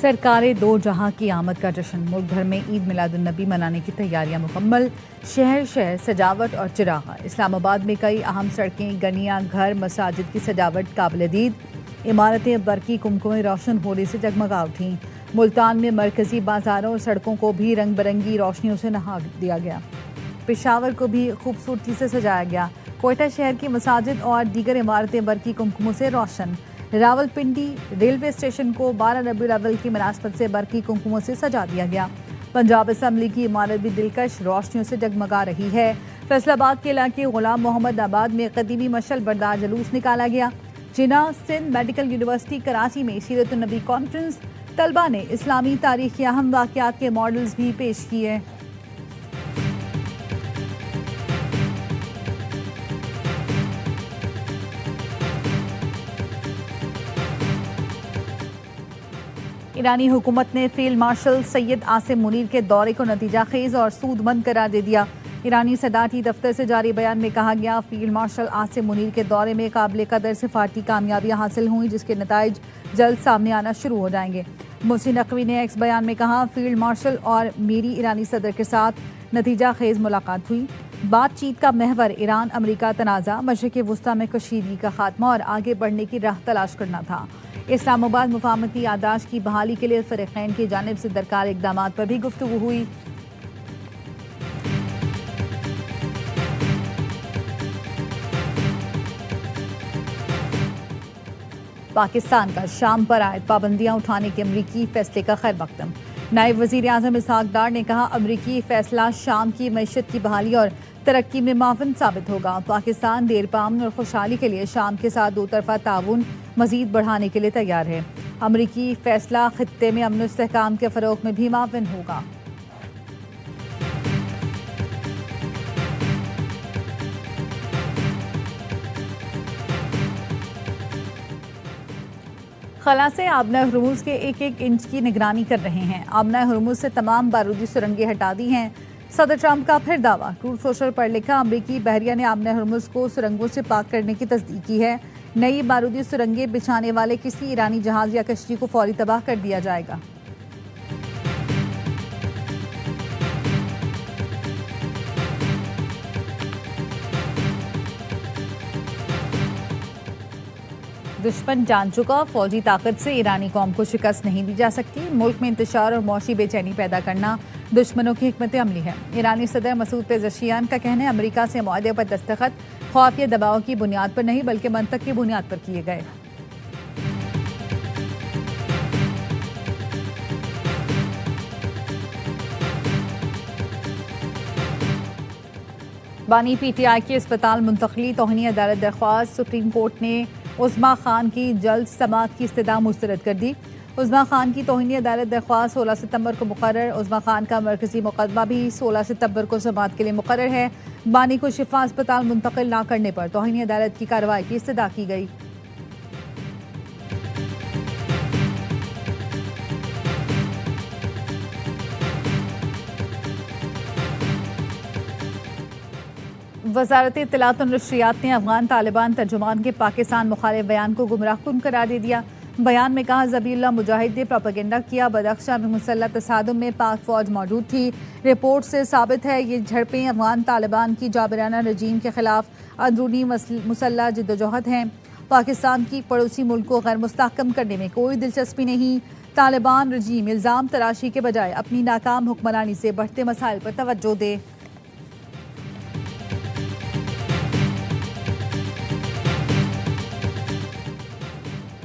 सरकारें दो जहां की आमद का जश्न। मुल्क भर में ईद मिलादुन्नबी मनाने की तैयारियां मुकम्मल। शहर शहर सजावट और चिरागा। इस्लामाबाद में कई अहम सड़कें, गलियां, घर, मसाजिद की सजावट काबिल-ए-दीद। इमारतें बरकी कुमकुम रोशन होने से जगमगा उठीं। मुल्तान में मरकजी बाजारों और सड़कों को भी रंग बिरंगी रोशनियों से नहा दिया गया। पेशावर को भी खूबसूरती से सजाया गया। कोयटा शहर की मसाजिद और दीगर इमारतें बरकी कुमकुमों से रोशन। रावलपिंडी रेलवे स्टेशन को 12 रबीउल अव्वल की मुनासबत से बरकी कुमकुमों से सजा दिया गया। पंजाब असम्बली की इमारत भी दिलकश रोशनियों से जगमगा रही है। फैसलाबाद के इलाके गुलाम मोहम्मद आबाद में कदीमी मशल बरदार जुलूस निकाला गया। जिना सिंध मेडिकल यूनिवर्सिटी कराची में सीरतुन्नबी कॉन्फ्रेंस। तलबा ने इस्लामी तारीख के अहम वाक़यात के मॉडल्स भी पेश किए। ईरानी हुकूमत ने फील्ड मार्शल सैयद आसिम मुनीर के दौरे को नतीजा खेज और सूदमंद करार दे दिया। ईरानी सदारती दफ्तर से जारी बयान में कहा गया, फील्ड मार्शल आसिम मुनीर के दौरे में काबिल कदर सिफारती कामयाबियां हासिल हुई, जिसके नताइज जल्द सामने आना शुरू हो जाएंगे। मोहसिन नकवी ने एक्स बयान में कहा, फील्ड मार्शल और मेरी ईरानी सदर के साथ नतीजा खेज मुलाकात हुई। बातचीत का महवर ईरान अमरीका तनाज़ा, मशरिक़ वुस्ता में कशीदगी का खात्मा और आगे बढ़ने की राह तलाश करना था। इस्लामाबाद मुफाहमती यादाश्त की बहाली के लिए फ़रीक़ैन की जानिब से दरकार इक़दामात पर भी गुफ्तगू हुई। पाकिस्तान का शाम पर आयद पाबंदियां उठाने के अमरीकी फैसले का खैर मकदम। नायब वज़ीर आज़म इसहाक डार ने कहा, अमरीकी फैसला शाम की मईशत की बहाली और तरक्की में मावन साबित होगा। पाकिस्तान देर पामन और खुशहाली के लिए शाम के साथ दो तरफा ताउन मजीद बढ़ाने के लिए तैयार है। अमरीकी फैसला खित्ते में अमन इस्तेहकाम के फ़रोग़ में भी मावन होगा। खला से आबना हरमुज़ के एक एक इंच की निगरानी कर रहे हैं। आबना हरमुज़ से तमाम बारूदी सुरंगें हटा दी हैं। सदर ट्रंप का फिर दावा। ट्रूथ सोशल पर लिखा, अमरीकी बहरिया ने आबना हरमुज़ को सुरंगों से पाक करने की तस्दीक की है। नई बारूदी सुरंगें बिछाने वाले किसी ईरानी जहाज या कश्ती को फौरी तबाह कर दिया जाएगा। दुश्मन जान चुका, फौजी ताकत से ईरानी कौम को शिकस्त नहीं दी जा सकती। मुल्क में इंतशार और मौशी बेचैनी पैदा करना दुश्मनों की हिकमत अमली है। ईरानी सदर मसूद पेज़ेशियान का कहना है, अमरीका से मुआहदे पर दस्तखत खौफ या दबाव की बुनियाद पर नहीं बल्कि मंतक की बुनियाद पर किए गए। बानी पीटीआई की अस्पताल मुंतकली तौहीनी अदालत दरख्वास्त। सुप्रीम कोर्ट ने उस्मा खान की जल्द समाअत की इस्तदा मुस्तरद कर दी। उस्मा खान की तौहीनी अदालत दरख्वास्त 16 सितंबर को मुकर्रर। उस्मा खान का मरकजी मुकदमा भी 16 सितंबर को समाअत के लिए मुकर्रर है। बानी को शिफा अस्पताल मुंतकिल न करने पर तौहीनी अदालत की कार्रवाई की इस्तदा की गई। वज़ारत इत्तलात और नशरियात ने अफगान तालिबान तर्जुमान के पाकिस्तान मुखालिफ बयान को गुमराहकुन करार दे दिया। बयान में कहा, ज़बीउल्लाह मुजाहिद ने प्रोपेगेंडा किया। बदख्शां में मुसल्लह तसादुम में पाक फौज मौजूद थी। रिपोर्ट से साबित है ये झड़पें अफगान तालिबान की जाबराना रजीम के खिलाफ अंदरूनी मुसल्लह जिद्दोजहद हैं। पाकिस्तान की पड़ोसी मुल्क को गैर मुस्तहकम करने में कोई दिलचस्पी नहीं। तालिबान रजीम इल्ज़ाम तराशी के बजाय अपनी नाकाम हुक्मरानी से बढ़ते मसाइल पर तवज्जो दे।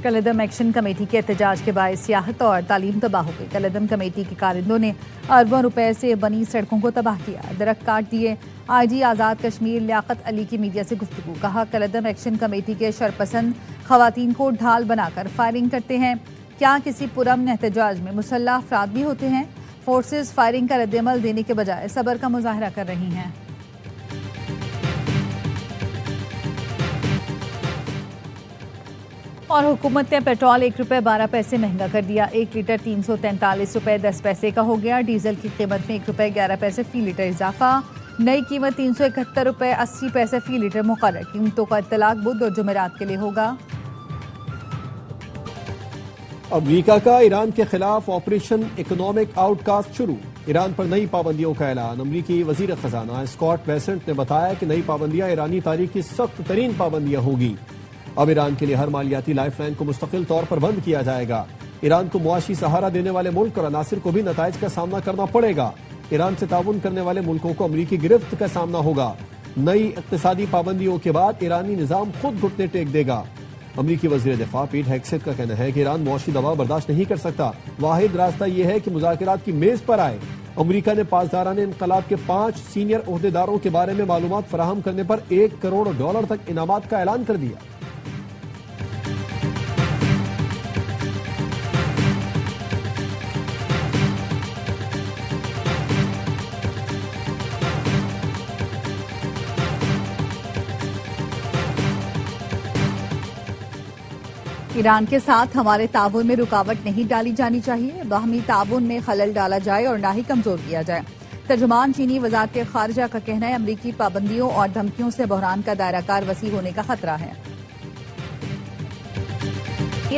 कलदम एक्शन कमेटी के एहतजाज के बाद सियाहत और तालीम तबाह हो गई। कलदम कमेटी के कारिंदों ने अरबों रुपए से बनी सड़कों को तबाह किया, दरख्त काट दिए। आईजी आज़ाद कश्मीर लियाकत अली की मीडिया से गुफ्तगू। कहा, कलदम एक्शन कमेटी के शरपसंद खवातीन को ढाल बनाकर फायरिंग करते हैं। क्या किसी पुरअमन एहतजाज में मुसल्लह अफराद भी होते हैं? फोर्सेस फायरिंग का रद्दअमल देने के बजाय सब्र का मुजाहरा कर रही हैं। और हुकूमत ने पेट्रोल 1 रुपये 12 पैसे महंगा कर दिया। 1 लीटर 343 रुपये 10 पैसे का हो गया। डीजल की कीमत में 1 रुपये 11 पैसे फी लीटर इजाफा। नई कीमत 371 रुपये 80 पैसे फी लीटर मुकर्रर। कीमतों का इत्तलाक बुध और जुमेरात के लिए होगा। अमेरिका का ईरान के खिलाफ ऑपरेशन इकोनॉमिक आउटकास्ट शुरू। ईरान पर नई पाबंदियों का ऐलान। अमेरिकी वजीर खजाना स्कॉट बेसेंट ने बताया कि नई पाबंदियां ईरानी तारीख की सख्त तरीन पाबंदियां होगी। अब ईरान के लिए हर मालियाती लाइफलाइन को मुस्तकिल तौर पर बंद किया जाएगा। ईरान को मुआशी सहारा देने वाले मुल्क और अनासिर को भी नताइज का सामना करना पड़ेगा। ईरान से ताउन करने वाले मुल्कों को अमरीकी गिरफ्त का सामना होगा। नई इक्तिसादी पाबंदियों के बाद ईरानी निजाम खुद घुटने टेक देगा। अमरीकी वजीर दिफा पीट हेगसेथ का कहना है कि ईरान मुआशी दबाव बर्दाश्त नहीं कर सकता। वाहिद रास्ता यह है कि मुज़ाकरात की मेज पर आए। अमरीका ने पासदाराने इनकलाब के 5 सीनियर ओहदेदारों के बारे में मालूमात फराहम करने पर $1 करोड़ तक इनामात का ऐलान कर दिया। ईरान के साथ हमारे ताउन में रुकावट नहीं डाली जानी चाहिए। बाहमी ताउन में खलल डाला जाए और ना ही कमजोर किया जाए। तर्जुमान चीनी वजारत खारजा का कहना है अमरीकी पाबंदियों और धमकियों से बहरान का दायराकार वसी होने का खतरा है।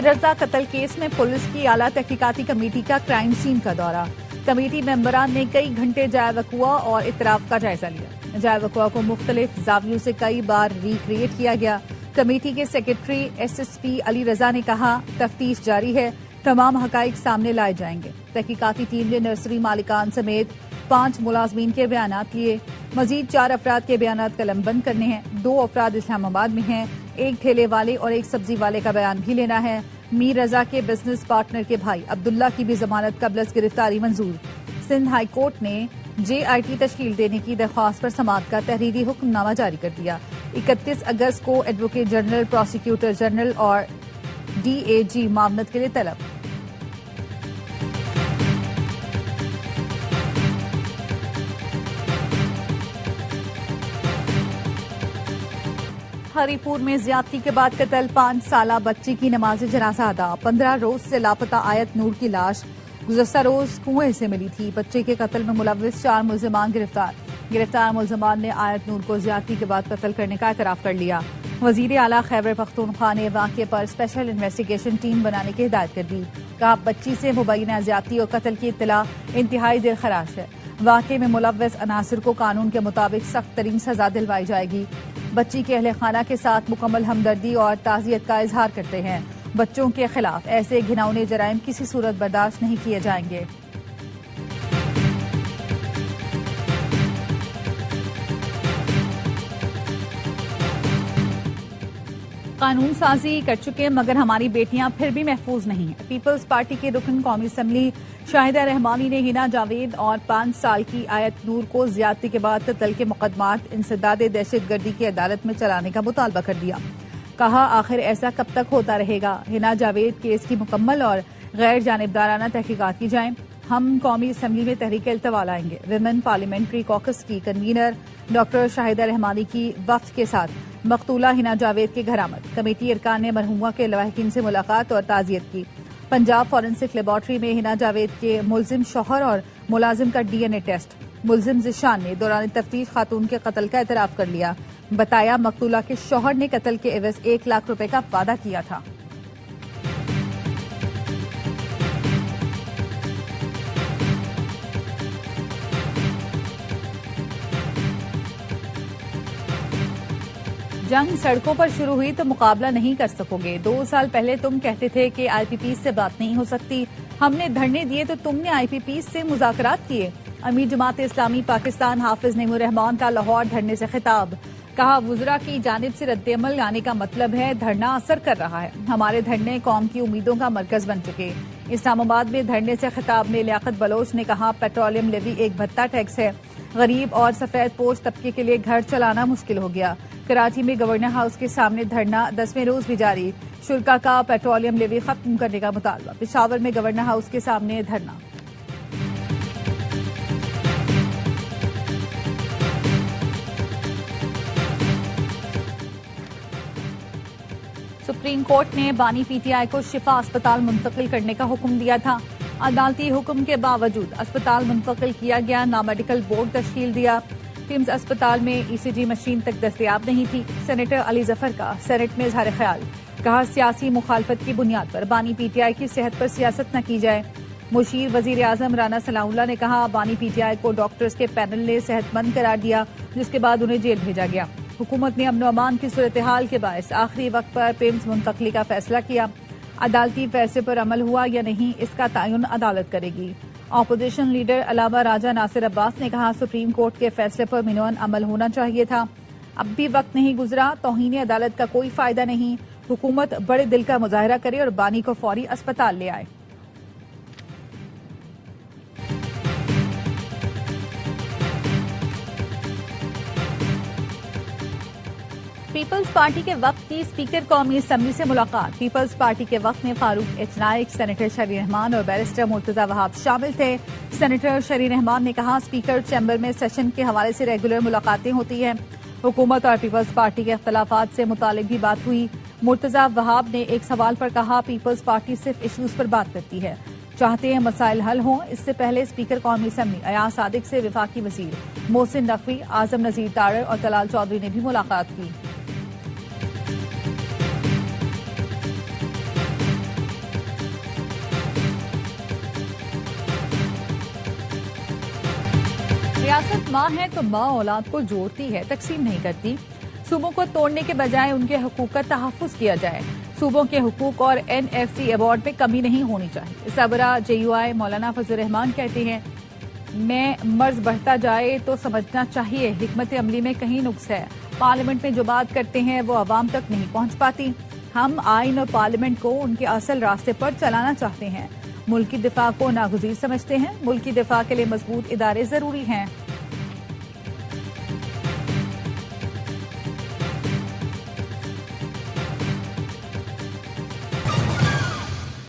रजा कत्ल केस में पुलिस की आला तहकीकाती कमेटी का क्राइम सीन का दौरा। कमेटी मेंबरान ने कई घंटे जाए वकुआ और इतराफ का जायजा लिया। जाए वकुआ को मुख्तलिफ जावियों से कई बार रिक्रिएट किया गया। कमेटी के सेक्रेटरी SSP अली रजा ने कहा तफ्तीश जारी है, तमाम हकाइक सामने लाए जाएंगे। तहकीकाती टीम ने नर्सरी मालिकान समेत 5 मुलाजमीन के बयानात लिए। मजीद 4 अफराद के बयानात कलमबंद करने हैं। 2 अफराद इस्लामाबाद में हैं। 1 ठेले वाले और 1 सब्जी वाले का बयान भी लेना है। मीर रजा के बिजनेस पार्टनर के भाई अब्दुल्ला की भी जमानत कबल गिरफ्तारी मंजूर। सिंध हाई कोर्ट ने JIT तश्कील देने की दरख्वास्त पर समाअत का तहरीरी हुक्मनामा जारी कर दिया। 31 अगस्त को एडवोकेट जनरल, प्रोसिक्यूटर जनरल और DAG मामलत के लिए तलब। हरीपुर में ज्यादती के बाद कत्ल 5 साला बच्ची की नमाज जनाजा अदा। 15 रोज से लापता आयत नूर की लाश गुज़श्ता रोज कुएं से मिली थी। बच्चे के कत्ल में मुलव्विस 4 मुल्जिमान गिरफ्तार मुल्जिमान ने आयत नूर को ज्यादती के बाद कत्ल करने का एतराफ कर लिया। वजीर आला खैबर पख्तूनख्वा ने वाक़े पर स्पेशल इन्वेस्टिगेशन टीम बनाने की हिदायत कर दी। कहा बच्ची से मुबैना ज्यादती और कत्ल की इत्तला इंतहाई दिलखराश है। वाक़े में मुलव्विस अनासिर को कानून के मुताबिक सख्त तरीन सजा दिलवाई जाएगी। बच्ची के अहले खाना के साथ मुकम्मल हमदर्दी और ताज़ियत का इजहार करते हैं। बच्चों के खिलाफ ऐसे घिनौने जराइम किसी सूरत बर्दाश्त नहीं किए जाएंगे। कानून साजी कर चुके मगर हमारी बेटियां फिर भी महफूज नहीं हैं। पीपल्स पार्टी के रुकन कौमी असम्बली शाहिदा रहमानी ने हिना जावेद और 5 साल की आयत नूर को ज्यादती के बाद कत्ल के मुकदमात इंसदाद दहशतगर्दी की अदालत में चलाने का मुतालबा कर दिया। कहा आखिर ऐसा कब तक होता रहेगा। हिना जावेद केस की मुकम्मल और गैर जानिबदाराना तहकीकात की जाए। हम कौमी असम्बली में तहरीक इल्तवा लाएंगे। विमेन पार्लियामेंट्री कॉकस की कन्वीनर डॉक्टर शाहिदा रहमानी की वफ्द के साथ मकतूला हिना जावेद के घर आमद। कमेटी अरकान ने मरहुमा के लवाहिकीन से मुलाकात और ताज़ियत की। पंजाब फॉरेंसिक लेबॉर्ट्री में हिना जावेद के मुलजिम शौहर और मुलाजिम का DNA टेस्ट। मुलजिम जिशान ने दौरान तफ्तीश खातून के कत्ल का एतराफ कर लिया। बताया मकतूला के शौहर ने कत्ल के एवज 1 लाख रुपए का वादा किया था। जंग सड़कों पर शुरू हुई तो मुकाबला नहीं कर सकोगे। 2 साल पहले तुम कहते थे कि IPPs से बात नहीं हो सकती। हमने धरने दिए तो तुमने IPPs से मुज़ाकरात किए। अमीर जमात इस्लामी पाकिस्तान हाफिज नईमुर रहमान का लाहौर धरने से खिताब। कहा वुज़रा की जानिब से रद्द-ए-अमल आने का मतलब है धरना असर कर रहा है। हमारे धरने कौम की उम्मीदों का मरकज बन चुके। इस्लामाबाद में धरने से खिताब में लियाकत बलोच ने कहा पेट्रोलियम लेवी एक भत्ता टैक्स है। गरीब और सफेद पोश तबके के लिए घर चलाना मुश्किल हो गया। कराची में गवर्नर हाउस के सामने धरना 10वें रोज भी जारी। शुल्का का पेट्रोलियम लेवी खत्म करने का मुतालबा। पेशावर में गवर्नर हाउस के सामने धरना। सुप्रीम कोर्ट ने बानी PTI को शिफा अस्पताल मुंतकिल करने का हुक्म दिया था। अदालती हुक्म के बावजूद अस्पताल मुंतकिल किया गया। ना मेडिकल बोर्ड तश्कील दिया। किम्स अस्पताल में ECG मशीन तक दस्तयाब नहीं थी। सेनेटर अली जफर का सेनेट में इजहार ख्याल। कहा सियासी मुखालफत की बुनियाद पर बानी पीटीआई की सेहत पर सियासत न की जाए। मुशीर वजीर आजम राना सलाउल्लाह ने कहा बानी पीटीआई को डॉक्टर्स के पैनल ने सेहतमंद करार दिया, जिसके बाद उन्हें जेल भेजा गया। हुकूमत ने अमन अमान की सूरत हाल के बायस आखिरी वक्त पर पिम्स मुंतकली का फैसला किया। अदालती फैसले पर अमल हुआ या नहीं, इसका तयन अदालत करेगी। ऑपोजिशन लीडर अलावा राजा नासिर अब्बास ने कहा सुप्रीम कोर्ट के फैसले पर मिनोन अमल होना चाहिए था। अब भी वक्त नहीं गुजरा, तौहीन अदालत का कोई फायदा नहीं। हुकूमत बड़े दिल का मुजाहरा करे और बानी को फौरी अस्पताल ले आए। पीपल्स पार्टी के वक्त की स्पीकर कौमी असम्बली से मुलाकात। पीपल्स पार्टी के वक्त में फारूक एच नाइक, सेनेटर शरीर रहमान और बैरिस्टर मुर्तजा वहाब शामिल थे। सेनेटर शरीर रहमान ने कहा स्पीकर चैम्बर में सेशन के हवाले से रेगुलर मुलाकातें होती हैं। हुकूमत और पीपल्स पार्टी के अख्तलाफात से मुतालिक भी बात हुई। मुर्तजा वहाब ने एक सवाल पर कहा पीपल्स पार्टी सिर्फ इश्यूज पर बात करती है, चाहते हैं मसाइल हल हों। इससे पहले स्पीकर कौमी असम्बली अयाज सादिक से वफाकी वजीर मोहसिन नकवी, आजम नजीर तारड़ और तलाल चौधरी ने भी मुलाकात की। रियासत माँ है तो माँ औलाद को जोड़ती है, तकसीम नहीं करती। सूबों को तोड़ने के बजाय उनके हकूक का तहफ़्फ़ुज़ किया जाए। सूबों के हुकूक और NFC अवार्ड में कमी नहीं होनी चाहिए। सबरा JUI मौलाना फजल रहमान कहते हैं मैं मर्ज बढ़ता जाए तो समझना चाहिए हिकमत अमली में कहीं नुक्स है। पार्लियामेंट में जो बात करते हैं वो अवाम तक नहीं पहुँच पाती। हम आइन और पार्लियामेंट को उनके असल रास्ते पर चलाना चाहते हैं। मुल्क की दिफा को नागुज़ीर समझते हैं। मुल्क की दिफा के लिए मजबूत इदारे जरूरी हैं।